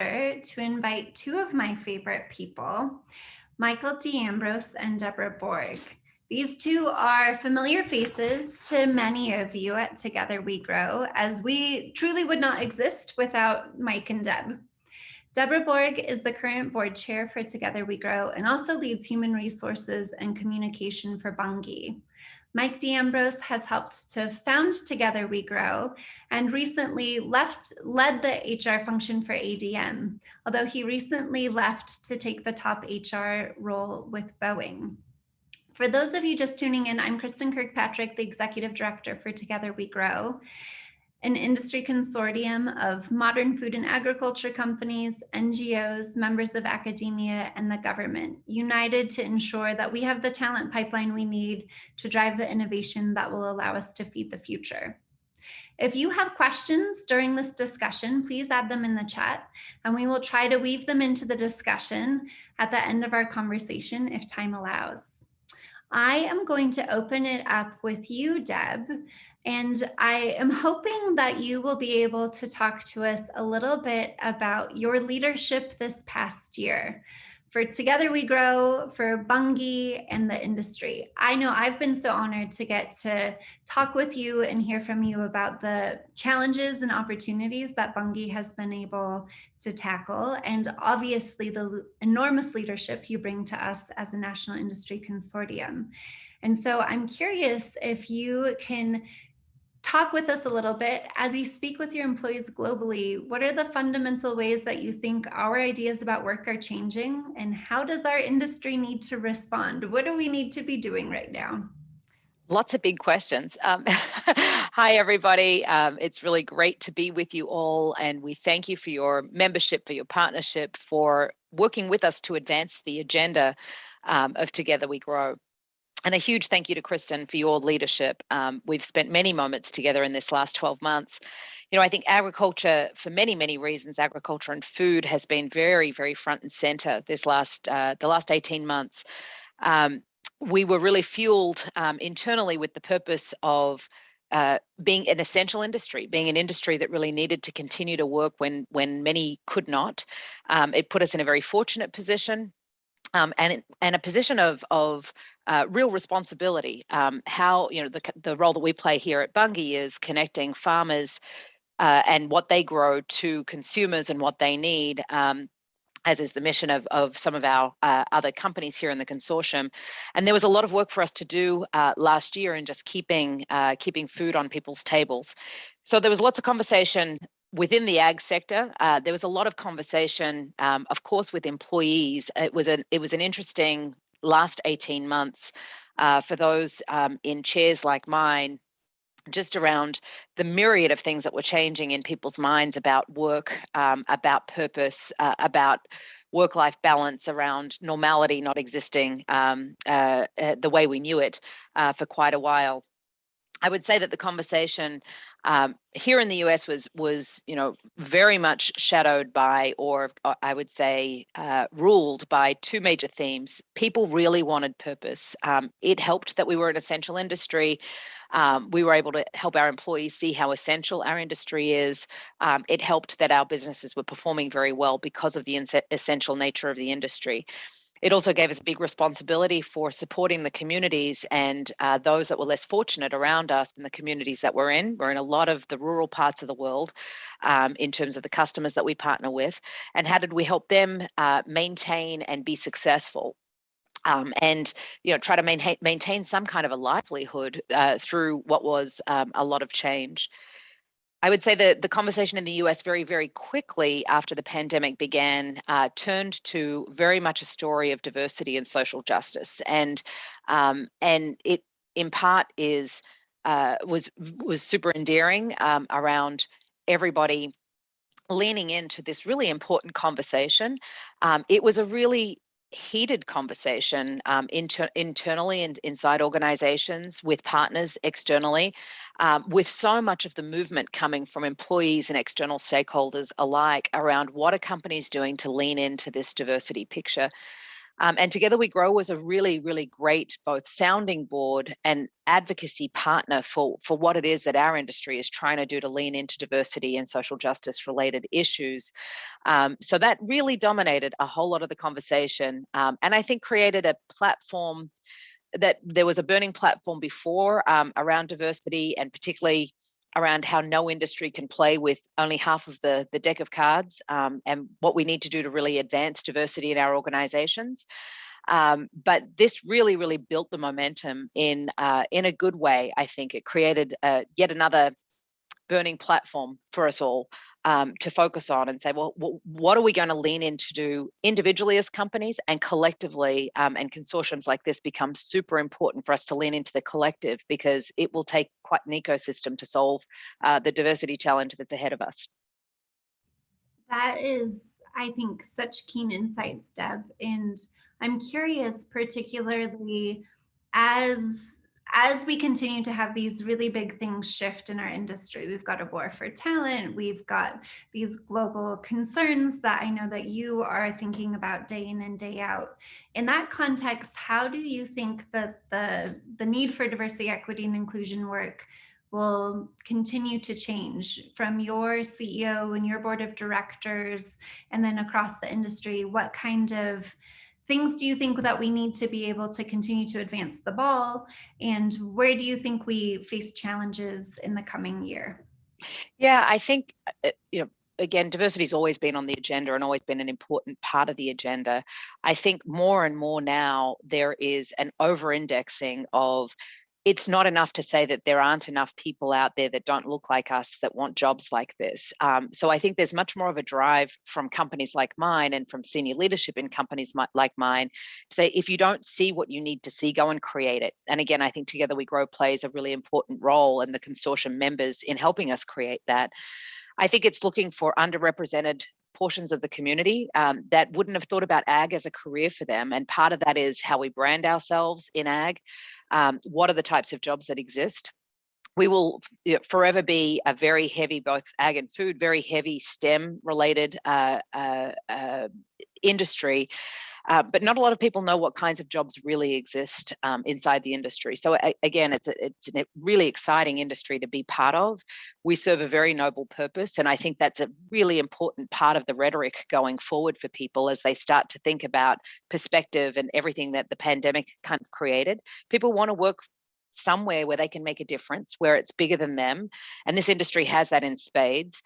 to invite two of my favorite people, Michael D'Ambrose and Deborah Borg. These two are familiar faces to many of you at Together We Grow, as we truly would not exist without Mike and Deb. Deborah Borg is the current board chair for Together We Grow and also leads human resources and communication for Bunge. Mike D'Ambrose has helped to found Together We Grow and recently led the HR function for ADM, although he recently left to take the top HR role with Boeing. For those of you just tuning in, I'm Kristen Kirkpatrick, the Executive Director for Together We Grow, an industry consortium of modern food and agriculture companies, NGOs, members of academia, and the government, united to ensure that we have the talent pipeline we need to drive the innovation that will allow us to feed the future. If you have questions during this discussion, please add them in the chat, and we will try to weave them into the discussion at the end of our conversation if time allows. I am going to open it up with you, Deb, and I am hoping that you will be able to talk to us a little bit about your leadership this past year for Together We Grow, for Bunge, and the industry. I know I've been so honored to get to talk with you and hear from you about the challenges and opportunities that Bunge has been able to tackle, and obviously the enormous leadership you bring to us as a national industry consortium. And so I'm curious if you can talk with us a little bit as you speak with your employees globally. What are the fundamental ways that you think our ideas about work are changing, and how does our industry need to respond? What do we need to be doing right now? Lots of big questions. Hi, everybody. It's really great to be with you all, and we thank you for your membership, for your partnership, for working with us to advance the agenda of Together We Grow. And a huge thank you to Kristen for your leadership. We've spent many moments together in this last 12 months. You know, I think agriculture, for many, many reasons, agriculture and food has been very, very front and center the last 18 months. We were really fueled internally with the purpose of being an essential industry, being an industry that really needed to continue to work when many could not. It put us in a very fortunate position. And a position of real responsibility. How, you know, the role that we play here at Bunge is connecting farmers and what they grow to consumers and what they need, as is the mission of some of our other companies here in the consortium. And there was a lot of work for us to do last year in just keeping food on people's tables. So there was lots of conversation within the ag sector. There was a lot of conversation, of course, with employees. It was an interesting last 18 months for those in chairs like mine, just around the myriad of things that were changing in people's minds about work, about purpose, about work-life balance, around normality not existing the way we knew it for quite a while. I would say that the conversation here in the US was very much shadowed by, or I would say ruled by, two major themes. People really wanted purpose. It helped that we were an essential industry. We were able to help our employees see how essential our industry is. It helped that our businesses were performing very well because of the essential nature of the industry. It also gave us a big responsibility for supporting the communities and those that were less fortunate around us in the communities that we're in. We're in a lot of the rural parts of the world in terms of the customers that we partner with. And how did we help them maintain and be successful? And try to maintain some kind of a livelihood through what was a lot of change. I would say that the conversation in the US very, very quickly after the pandemic began turned to very much a story of diversity and social justice, and it in part was super endearing around everybody leaning into this really important conversation. It was a really heated conversation internally and inside organizations, with partners externally, with so much of the movement coming from employees and external stakeholders alike around what are companies doing to lean into this diversity picture. And Together We Grow was a really, really great both sounding board and advocacy partner for what it is that our industry is trying to do to lean into diversity and social justice related issues. So that really dominated a whole lot of the conversation, and I think created a platform that there was a burning platform before around diversity, and particularly around how no industry can play with only half of the deck of cards, and what we need to do to really advance diversity in our organizations. But this really, really built the momentum in a good way. I think it created yet another burning platform for us all to focus on and say, well, what are we going to lean into do individually as companies and collectively, and consortiums like this become super important for us to lean into the collective, because it will take quite an ecosystem to solve the diversity challenge that's ahead of us. That is, I think, such keen insights, Deb. And I'm curious, particularly as we continue to have these really big things shift in our industry. We've got a war for talent, we've got these global concerns that I know that you are thinking about day in and day out. In that context, how do you think that the need for diversity, equity, and inclusion work will continue to change from your CEO and your board of directors and then across the industry? What kind of things do you think that we need to be able to continue to advance the ball? And where do you think we face challenges in the coming year? Yeah, I think, again, diversity has always been on the agenda and always been an important part of the agenda. I think more and more now there is an over-indexing of, it's not enough to say that there aren't enough people out there that don't look like us that want jobs like this. So I think there's much more of a drive from companies like mine and from senior leadership in companies like mine to say, if you don't see what you need to see, go and create it. And again, I think Together We Grow plays a really important role, and the consortium members in helping us create that. I think it's looking for underrepresented portions of the community that wouldn't have thought about ag as a career for them. And part of that is how we brand ourselves in ag. What are the types of jobs that exist? We will forever be a very heavy, both ag and food, very heavy STEM related industry. But not a lot of people know what kinds of jobs really exist inside the industry. So again, it's a really exciting industry to be part of. We serve a very noble purpose, and I think that's a really important part of the rhetoric going forward for people as they start to think about perspective and everything that the pandemic kind of created. People want to work somewhere where they can make a difference, where it's bigger than them, and this industry has that in spades.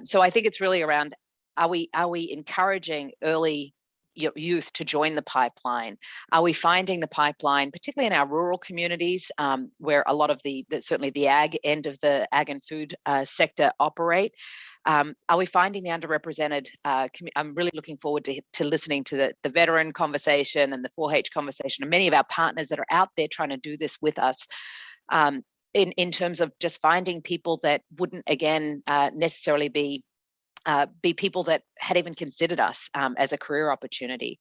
So I think it's really around, are we encouraging early youth to join the pipeline? Are we finding the pipeline, particularly in our rural communities, where a lot of certainly the ag end of the ag and food sector operate? Are we finding the underrepresented? I'm really looking forward to listening to the veteran conversation and the 4-H conversation, and many of our partners that are out there trying to do this with us. In terms of just finding people that wouldn't, again, necessarily be people that had even considered us as a career opportunity.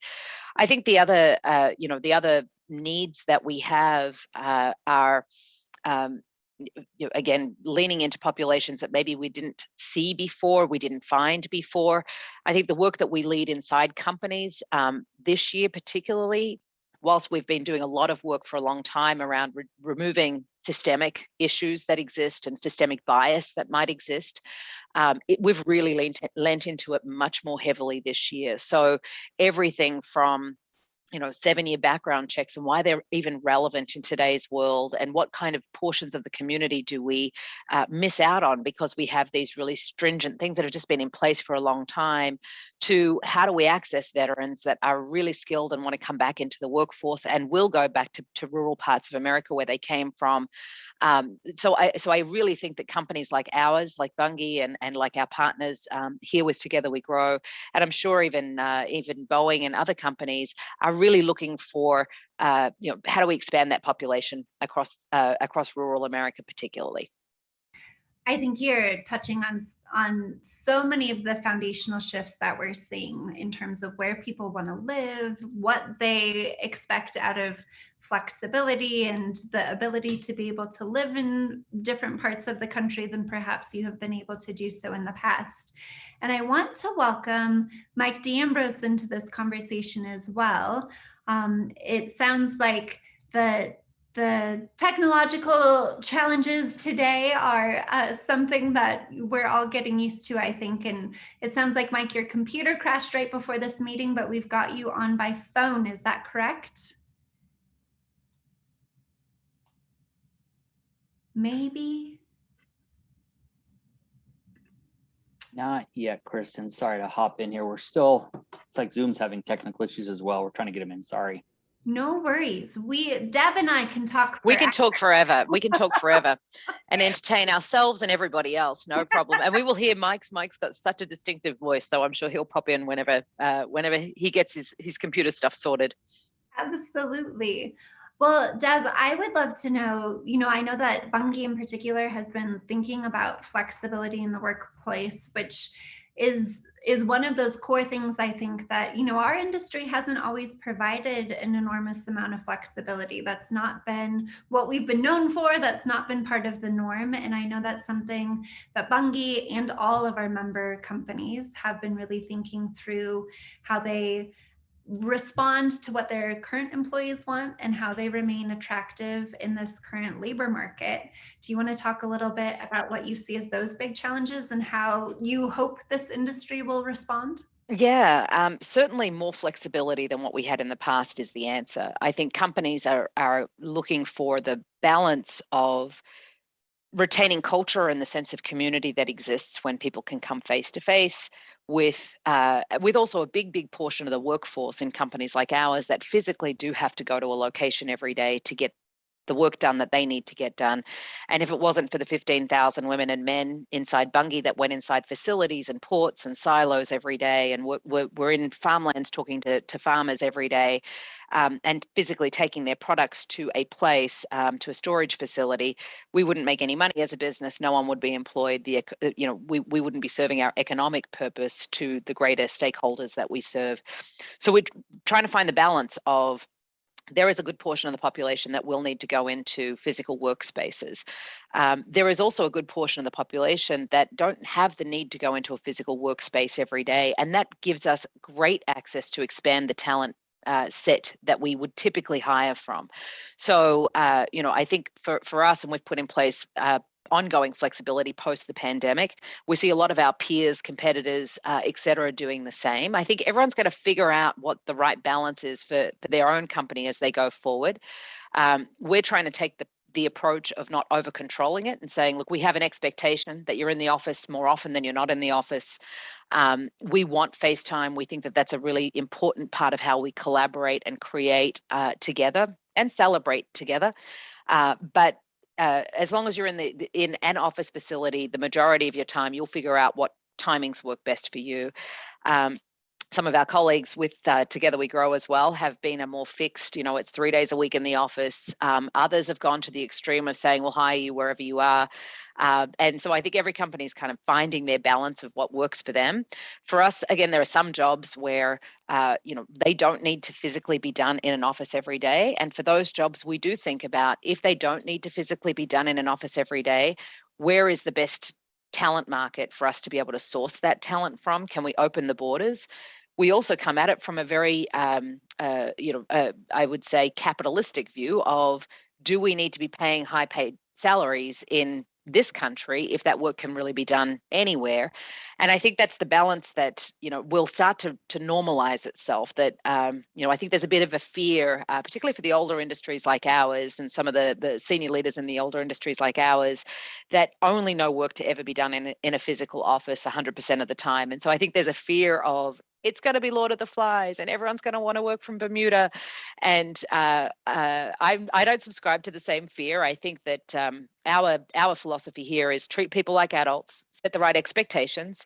I think the other, the other needs that we have are, again, leaning into populations that maybe we didn't see before, we didn't find before. I think the work that we lead inside companies this year particularly, whilst we've been doing a lot of work for a long time around removing systemic issues that exist and systemic bias that might exist, we've really lent into it much more heavily this year. So everything from 7-year background checks and why they're even relevant in today's world, and what kind of portions of the community do we miss out on because we have these really stringent things that have just been in place for a long time, to how do we access veterans that are really skilled and want to come back into the workforce and will go back to rural parts of America where they came from. So I really think that companies like ours, like Bunge and like our partners here with Together We Grow, and I'm sure even Boeing and other companies are really looking for, how do we expand that population across rural America particularly? I think you're touching on so many of the foundational shifts that we're seeing in terms of where people want to live, what they expect out of flexibility, and the ability to be able to live in different parts of the country than perhaps you have been able to do so in the past. And I want to welcome Mike D'Ambrose into this conversation as well. It sounds like the technological challenges today are something that we're all getting used to, I think. And it sounds like, Mike, your computer crashed right before this meeting, but we've got you on by phone. Is that correct? Maybe. Not yet, Kristen. Sorry to hop in here. It's like Zoom's having technical issues as well. We're trying to get them in. Sorry. No worries. Deb and I can talk. We can talk forever. We can talk forever and entertain ourselves and everybody else. No problem. And we will hear Mike's got such a distinctive voice, so I'm sure he'll pop in whenever he gets his computer stuff sorted. Absolutely. Well, Deb, I would love to know, I know that Bungie in particular has been thinking about flexibility in the workplace, which is one of those core things, I think, that, our industry hasn't always provided an enormous amount of flexibility. That's not been what we've been known for. That's not been part of the norm. And I know that's something that Bungie and all of our member companies have been really thinking through, how they respond to what their current employees want and how they remain attractive in this current labor market. Do you want to talk a little bit about what you see as those big challenges and how you hope this industry will respond? Yeah, certainly more flexibility than what we had in the past is the answer. I think companies are looking for the balance of retaining culture and the sense of community that exists when people can come face to face with also a big portion of the workforce in companies like ours that physically do have to go to a location every day to get the work done that they need to get done. And if it wasn't for the 15,000 women and men inside Bungie that went inside facilities and ports and silos every day, and we're in farmlands talking to farmers every day, and physically taking their products to a place, to a storage facility, we wouldn't make any money as a business. No one would be employed. We wouldn't be serving our economic purpose to the greater stakeholders that we serve. So we're trying to find the balance of, there is a good portion of the population that will need to go into physical workspaces. There is also a good portion of the population that don't have the need to go into a physical workspace every day. And that gives us great access to expand the talent set that we would typically hire from. So, I think for us, and we've put in place ongoing flexibility post the pandemic. We see a lot of our peers, competitors, et cetera, doing the same. I think everyone's going to figure out what the right balance is for their own company as they go forward. We're trying to take the approach of not over controlling it and saying, look, we have an expectation that you're in the office more often than you're not in the office. We want FaceTime. We think that that's a really important part of how we collaborate and create together and celebrate together. But as long as you're in an office facility, the majority of your time, you'll figure out what timings work best for you. Some of our colleagues with Together We Grow as well have been a more fixed, it's 3 days a week in the office. Others have gone to the extreme of saying, we'll hire you wherever you are. And so I think every company is kind of finding their balance of what works for them. For us, again, there are some jobs where, they don't need to physically be done in an office every day. And for those jobs, we do think about, if they don't need to physically be done in an office every day, where is the best talent market for us to be able to source that talent from? Can we open the borders? We also come at it from a very, I would say, capitalistic view of, do we need to be paying high paid salaries in this country if that work can really be done anywhere? And I think that's the balance that, will start to normalize itself. That, I think there's a bit of a fear, particularly for the older industries like ours and some of the senior leaders in the older industries like ours, that only know work to ever be done in a physical office 100% of the time. And so I think there's a fear of, it's going to be Lord of the Flies and everyone's going to want to work from Bermuda. And I don't subscribe to the same fear. I think that our philosophy here is treat people like adults, set the right expectations,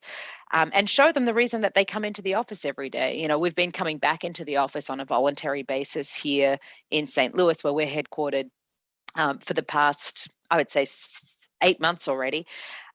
and show them the reason that they come into the office every day. We've been coming back into the office on a voluntary basis here in St. Louis, where we're headquartered, for the past, I would say, 8 months already.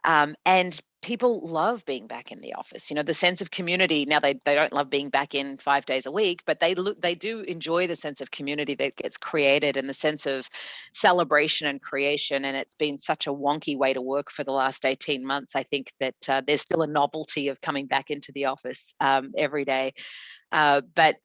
And people love being back in the office. You know, the sense of community. Now they don't love being back in 5 days a week, but they do enjoy the sense of community that gets created and the sense of celebration and creation. And it's been such a wonky way to work for the last 18 months. I think that there's still a novelty of coming back into the office every day. But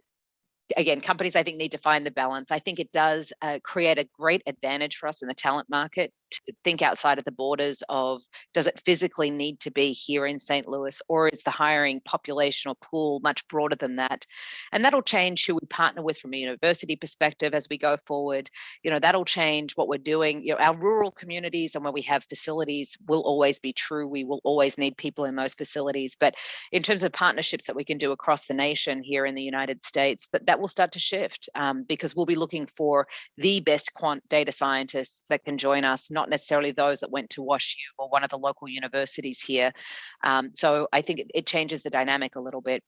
again, companies, I think, need to find the balance. I think it does create a great advantage for us in the talent market to think outside of the borders of, does it physically need to be here in St. Louis, or is the hiring population or pool much broader than that? And that'll change who we partner with from a university perspective as we go forward. You know, that'll change what we're doing. You know, our rural communities and where we have facilities will always be true. We will always need people in those facilities. But in terms of partnerships that we can do across the nation here in the United States, that will start to shift because we'll be looking for the best quant data scientists that can join us, not necessarily those that went to WashU or one of the local universities here. So I think it changes the dynamic a little bit.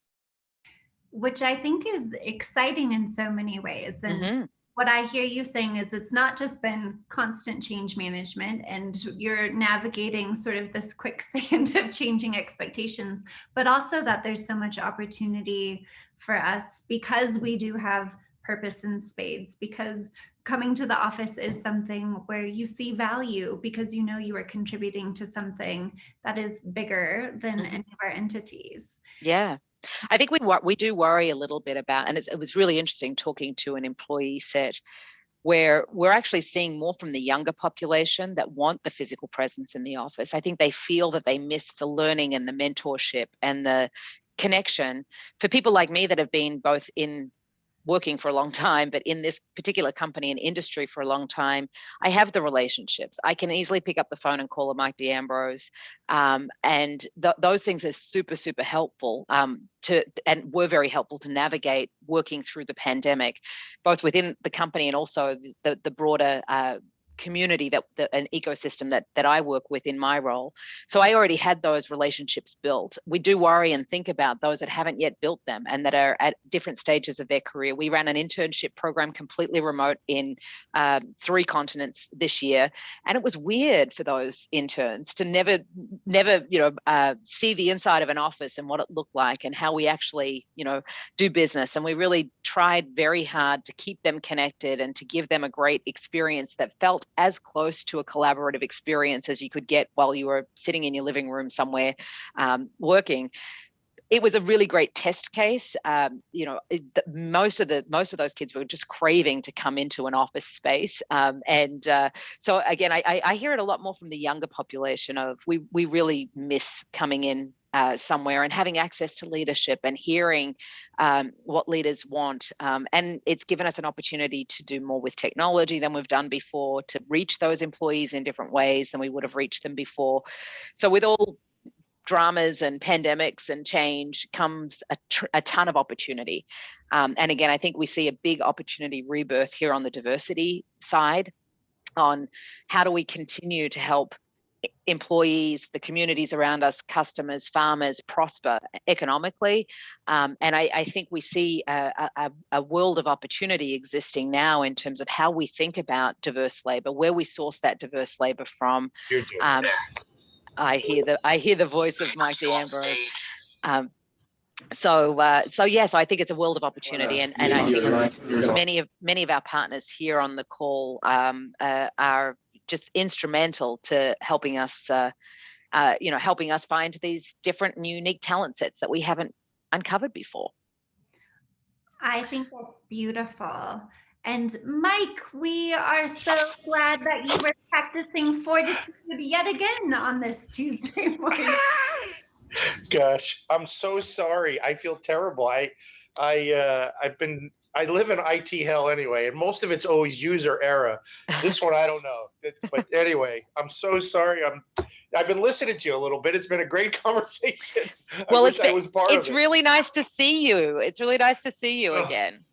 Which I think is exciting in so many ways. And what I hear you saying is it's not just been constant change management and you're navigating sort of this quicksand of changing expectations, but also that there's so much opportunity for us because we do have purpose in spades, because coming to the office is something where you see value because you know you are contributing to something that is bigger than any of our entities. Yeah. I think we do worry a little bit about, and it was really interesting talking to an employee set where we're actually seeing more from the younger population that want the physical presence in the office. I think they feel that they miss the learning and the mentorship and the connection. For people like me that have been both in working for a long time, but in this particular company and industry for a long time, I have the relationships. I can easily pick up the phone and call a Mike D'Ambrose. And those things are super, super helpful and were very helpful to navigate working through the pandemic, both within the company and also the broader community an ecosystem that I work with in my role. So I already had those relationships built. We do worry and think about those that haven't yet built them and that are at different stages of their career. We ran an internship program completely remote in 3 continents this year, and it was weird for those interns to never see the inside of an office and what it looked like and how we actually do business. And we really tried very hard to keep them connected and to give them a great experience that felt as close to a collaborative experience as you could get while you were sitting in your living room somewhere working. It was a really great test case. Most of those kids were just craving to come into an office space. So again, I hear it a lot more from the younger population of we really miss coming in somewhere and having access to leadership and hearing what leaders want. And it's given us an opportunity to do more with technology than we've done before, to reach those employees in different ways than we would have reached them before. So with all dramas and pandemics and change comes a ton of opportunity. And again, I think we see a big opportunity rebirth here on the diversity side on how do we continue to help employees, the communities around us, customers, farmers prosper economically. And I think we see a world of opportunity existing now in terms of how we think about diverse labor, where we source that diverse labor from. I hear the voice of Mike D'Ambrose. So I think it's a world of opportunity, and I think many of our partners here on the call are just instrumental to helping us find these different and unique talent sets that we haven't uncovered before. I think that's beautiful. And Mike, we are so glad that you were practicing fortitude yet again on this Tuesday morning. Gosh, I'm so sorry. I feel terrible. I live in IT hell anyway, and most of it's always user error. This one I don't know. But anyway, I'm so sorry. I've been listening to you a little bit. It's been a great conversation. Well, I was part of it. It's really nice to see you. It's really nice to see you again.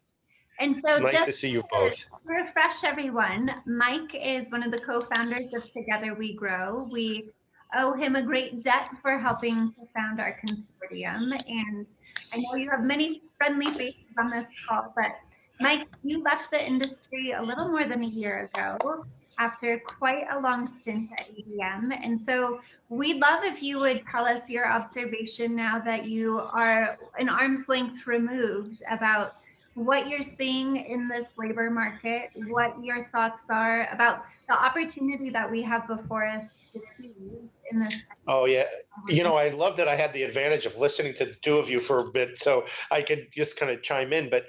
And so nice just to see you both. To refresh everyone, Mike is one of the co-founders of Together We Grow. We owe him a great debt for helping to found our consortium. And I know you have many friendly faces on this call, but Mike, you left the industry a little more than a year ago. after quite a long stint at ADM. And so we'd love if you would tell us your observation now that you are an arm's length removed about what you're seeing in this labor market, what your thoughts are about the opportunity that we have before us to seize in this. Oh, yeah. I love that I had the advantage of listening to the two of you for a bit, so I could just kind of chime in. But,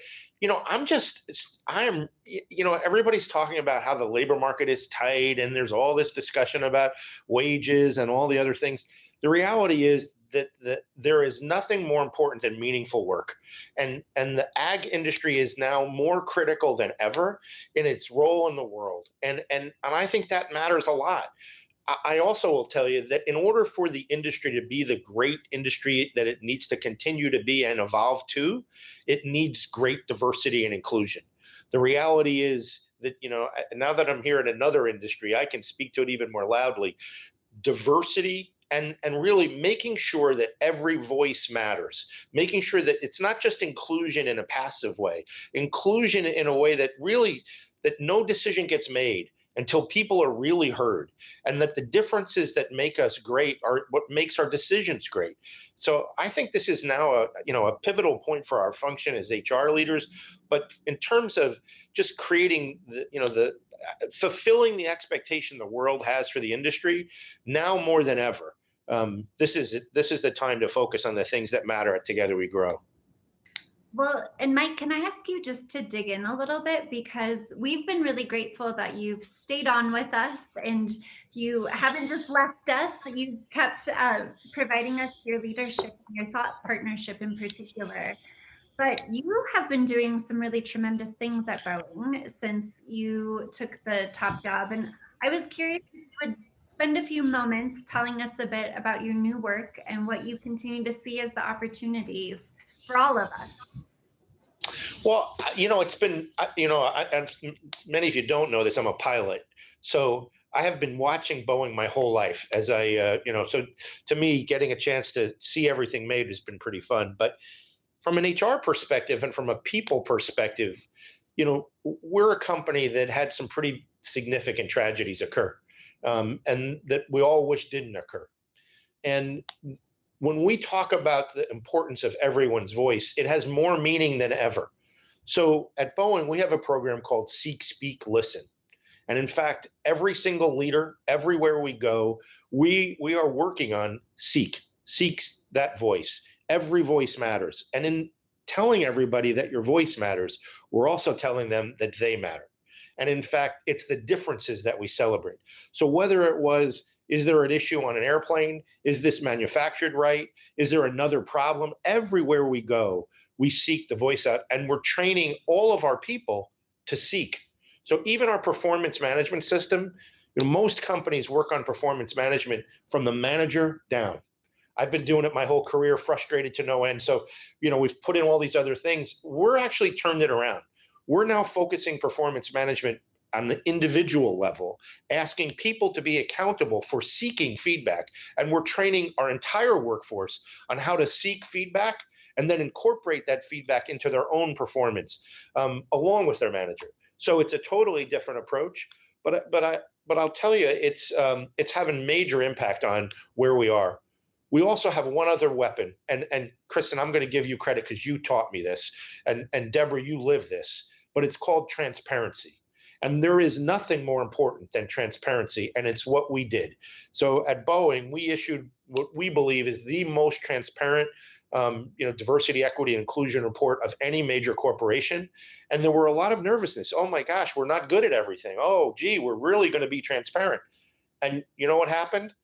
everybody's talking about how the labor market is tight and there's all this discussion about wages and all the other things. The reality is that there is nothing more important than meaningful work. And the ag industry is now more critical than ever in its role in the world. And I think that matters a lot. I also will tell you that in order for the industry to be the great industry that it needs to continue to be and evolve to, it needs great diversity and inclusion. The reality is that, now that I'm here in another industry, I can speak to it even more loudly. Diversity and really making sure that every voice matters, making sure that it's not just inclusion in a passive way, inclusion in a way that no decision gets made until people are really heard, and that the differences that make us great are what makes our decisions great. So I think this is now a pivotal point for our function as HR leaders. But in terms of just creating the fulfilling the expectation the world has for the industry, now more than ever, this is the time to focus on the things that matter at Together We Grow. Well, and Mike, can I ask you just to dig in a little bit, because we've been really grateful that you've stayed on with us and you haven't just left us. You kept providing us your leadership and your thought partnership in particular. But you have been doing some really tremendous things at Boeing since you took the top job. And I was curious if you would spend a few moments telling us a bit about your new work and what you continue to see as the opportunities for all of us. Well, it's been, many of you don't know this, I'm a pilot. So I have been watching Boeing my whole life as so to me, getting a chance to see everything made has been pretty fun. But from an HR perspective and from a people perspective, we're a company that had some pretty significant tragedies occur, and that we all wish didn't occur. And when we talk about the importance of everyone's voice, it has more meaning than ever. So at Boeing, we have a program called Seek, Speak, Listen. And in fact, every single leader, everywhere we go, we are working on seek that voice. Every voice matters. And in telling everybody that your voice matters, we're also telling them that they matter. And in fact, it's the differences that we celebrate. So whether it was, is there an issue on an airplane? Is this manufactured right? Is there another problem? Everywhere we go, we seek the voice out, and we're training all of our people to seek. So even our performance management system, most companies work on performance management from the manager down. I've been doing it my whole career, frustrated to no end. So, we've put in all these other things. We're actually turned it around. We're now focusing performance management on the individual level, asking people to be accountable for seeking feedback. And we're training our entire workforce on how to seek feedback and then incorporate that feedback into their own performance, along with their manager. So it's a totally different approach, but I'll tell you, it's having major impact on where we are. We also have one other weapon, and Kristen, I'm going to give you credit because you taught me this, and Deborah, you live this, but it's called transparency. And there is nothing more important than transparency, and it's what we did. So at Boeing, we issued what we believe is the most transparent diversity, equity, and inclusion report of any major corporation. And there were a lot of nervousness. Oh my gosh, we're not good at everything. Oh, gee, we're really going to be transparent. And you know what happened?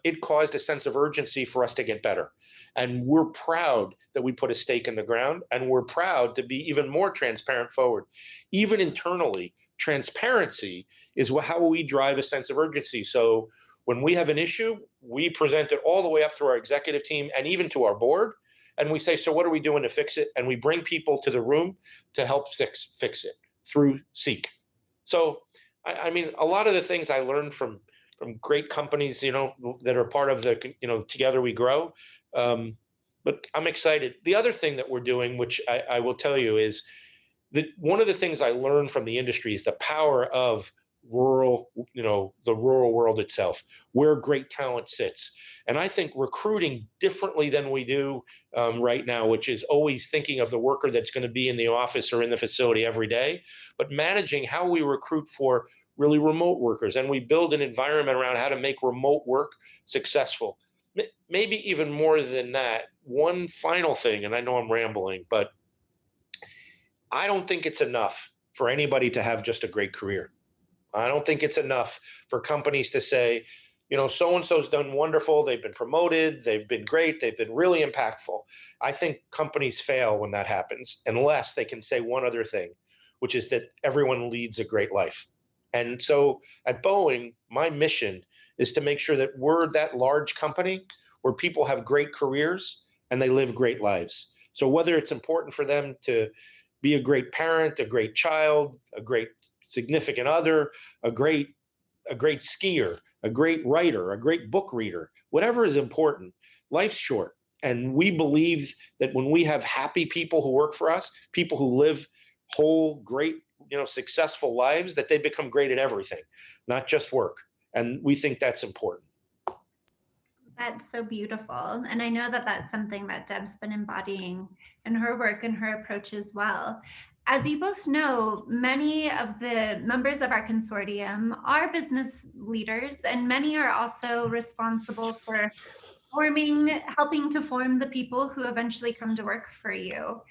It caused a sense of urgency for us to get better. And we're proud that we put a stake in the ground, and we're proud to be even more transparent forward. Even internally, transparency is how we drive a sense of urgency. So when we have an issue, we present it all the way up through our executive team and even to our board. And we say, so what are we doing to fix it? And we bring people to the room to help fix it through Seek. So, I mean, a lot of the things I learned from great companies, that are part of the, Together We Grow. But I'm excited. The other thing that we're doing, which I will tell you, is that one of the things I learned from the industry is the power of rural, the rural world itself, where great talent sits. And I think recruiting differently than we do right now, which is always thinking of the worker that's going to be in the office or in the facility every day, but managing how we recruit for really remote workers. And we build an environment around how to make remote work successful. Maybe even more than that, one final thing, and I know I'm rambling, but I don't think it's enough for anybody to have just a great career. I don't think it's enough for companies to say, so-and-so's done wonderful. They've been promoted. They've been great. They've been really impactful. I think companies fail when that happens, unless they can say one other thing, which is that everyone leads a great life. And so at Boeing, my mission is to make sure that we're that large company where people have great careers and they live great lives. So whether it's important for them to be a great parent, a great child, a great significant other, a great skier, a great writer, a great book reader, whatever is important, life's short. And we believe that when we have happy people who work for us, people who live whole, great, successful lives, that they become great at everything, not just work. And we think that's important. That's so beautiful. And I know that that's something that Deb's been embodying in her work and her approach as well. As you both know, many of the members of our consortium are business leaders, and many are also responsible for helping to form the people who eventually come to work for you.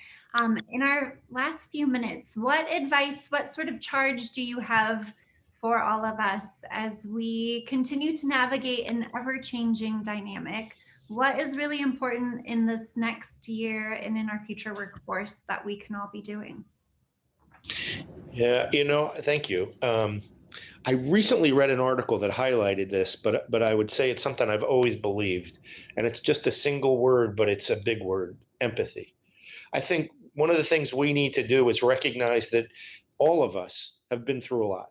In our last few minutes, what advice, what sort of charge do you have for all of us as we continue to navigate an ever-changing dynamic? What is really important in this next year and in our future workforce that we can all be doing? Yeah, thank you. I recently read an article that highlighted this, but I would say it's something I've always believed, and it's just a single word, but it's a big word: empathy. I think one of the things we need to do is recognize that all of us have been through a lot.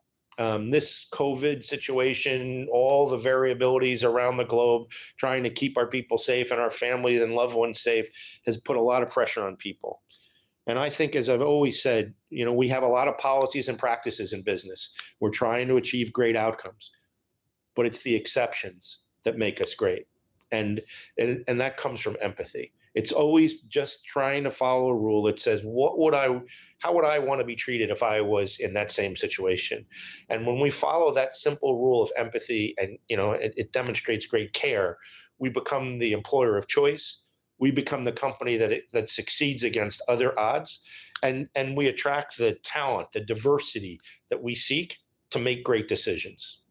This COVID situation, all the variabilities around the globe, trying to keep our people safe and our families and loved ones safe, has put a lot of pressure on people. And I think, as I've always said, we have a lot of policies and practices in business. We're trying to achieve great outcomes, but it's the exceptions that make us great. And that comes from empathy. It's always just trying to follow a rule that says, how would I want to be treated if I was in that same situation? And when we follow that simple rule of empathy, and it demonstrates great care, we become the employer of choice. We become the company that succeeds against other odds, and we attract the talent, the diversity that we seek to make great decisions.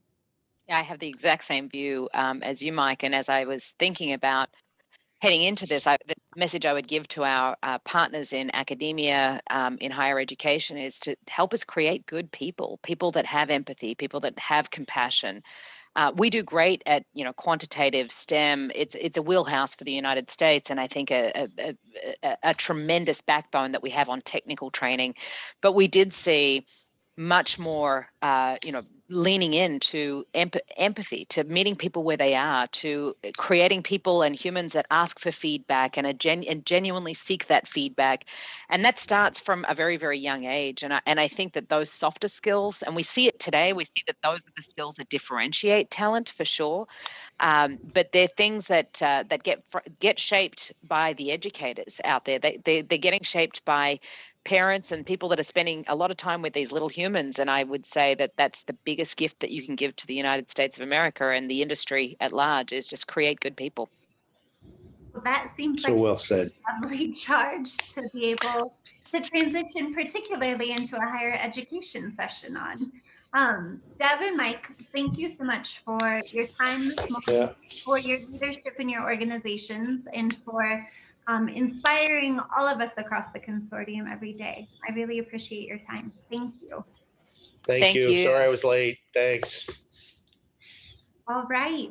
Yeah, I have the exact same view as you, Mike. And as I was thinking about heading into this, the message I would give to our partners in academia, in higher education, is to help us create good people that have empathy, people that have compassion. We do great at quantitative STEM. It's a wheelhouse for the United States, and I think a tremendous backbone that we have on technical training. But we did see much more leaning into empathy, to meeting people where they are, to creating people and humans that ask for feedback and genuinely seek that feedback. And that starts from a very, very young age. And I think that those softer skills, and we see it today, we see that those are the skills that differentiate talent for sure. But they're things that get shaped by the educators out there. They're getting shaped by parents and people that are spending a lot of time with these little humans. And I would say that that's the biggest gift that you can give to the United States of America and the industry at large, is just create good people. Well, that seems so like well said. a lovely charge to be able to transition particularly into a higher education session on. Deb and Mike, thank you so much for your time this morning, for your leadership in your organizations, and for inspiring all of us across the consortium every day. I really appreciate your time. Thank you. Thank you. Sorry I was late. Thanks. All right.